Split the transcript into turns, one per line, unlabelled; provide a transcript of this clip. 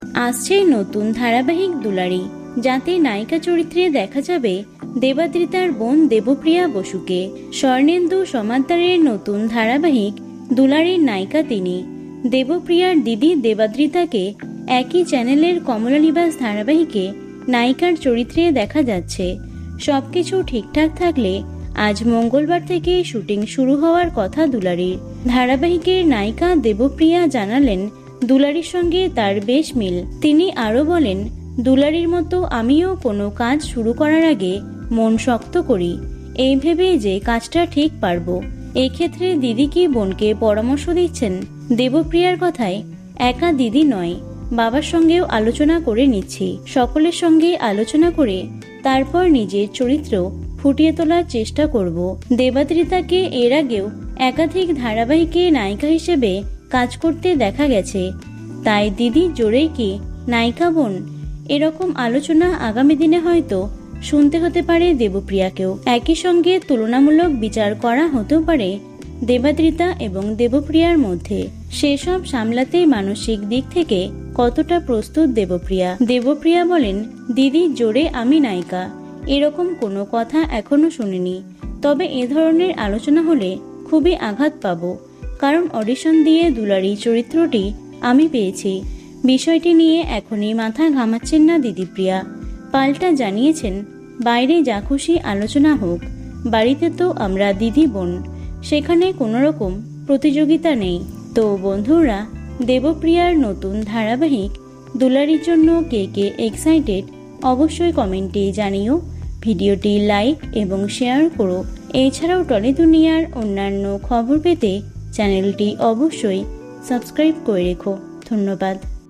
আসছে নতুন ধারাবাহিক দুলারি, যাতে নায়িকা চরিত্রে দেখা যাবে দেবাদ্রিতার বোন দেবপ্রিয়া বসুকে। স্বর্ণেন্দু সমাদ্দারের নতুন ধারাবাহিক দুলারির নায়িকা তিনি। দেবপ্রিয়ার দিদি দেবাদ্রিতাকে একই চ্যানেলের কমলা নিবাস ধারাবাহিকে নায়িকার চরিত্রে দেখা যাচ্ছে। সবকিছু ঠিকঠাক থাকলে আজ মঙ্গলবার থেকে শুটিং শুরু হওয়ার কথা দুলারির। ধারাবাহিকের নায়িকা দেবপ্রিয়া জানালেন দুলারির সঙ্গে তার বেশ মিল। তিনি আরও বলেন, দুলারির মতো আমিও কোনো কাজ শুরু করার আগে মন শক্ত করি, এই ভেবে যে কাজটা ঠিক পারবো। এক্ষেত্রে দিদি কি বোনকে পরামর্শ দিচ্ছেন। দেবপ্রিয়ার কথায় একা দিদি নয়, বাবার সঙ্গেও আলোচনা করে নিচ্ছি। সকলের সঙ্গে আলোচনা করে তারপর নিজের চরিত্র ফুটিয়ে তোলার চেষ্টা করব। দেবাদ্রিতাকে এর আগেও একাধিক ধারাবাহিকে নায়িকা হিসেবে কাজ করতে দেখা গেছে, তাই দিদি জোরেই কি নায়িকা বোন, এরকম আলোচনা আগামী দিনে হয়তো শুনতে হতে পারে দেবপ্রিয়াকেও। একই সঙ্গে তুলনামূলক বিচার করা হতেও পারে দেবাদ্রিতা এবং দেবপ্রিয়ার মধ্যে। সেসব সামলাতে মানসিক দিক থেকে কতটা প্রস্তুত দেবপ্রিয়া। দেবপ্রিয়া বলেন, দিদি জোরে আমি নায়িকা, এরকম কোনো কথা এখনো শুনিনি। তবে এ ধরনের আলোচনা হলে খুবই আঘাত পাবো, কারণ অডিশন দিয়ে দুলারি চরিত্রটি আমি পেয়েছি। বিষয়টি নিয়ে এখনই মাথা ঘামাচ্ছেন না দিদিপ্রিয়া। পাল্টা জানিয়েছেন, বাইরে যা খুশি আলোচনা হোক, বাড়িতে তো আমরা দিদি বোন, সেখানে কোনো রকম প্রতিযোগিতা নেই। তো বন্ধুরা, দেবপ্রিয়ার নতুন ধারাবাহিক দুলারির জন্য কে কে এক্সাইটেড অবশ্যই কমেন্টে জানিও। ভিডিওটি লাইক এবং শেয়ার করো। এছাড়াও টলি দুনিয়ার অন্যান্য খবর পেতে চ্যানেলটি অবশ্যই সাবস্ক্রাইব করে রেখো। ধন্যবাদ।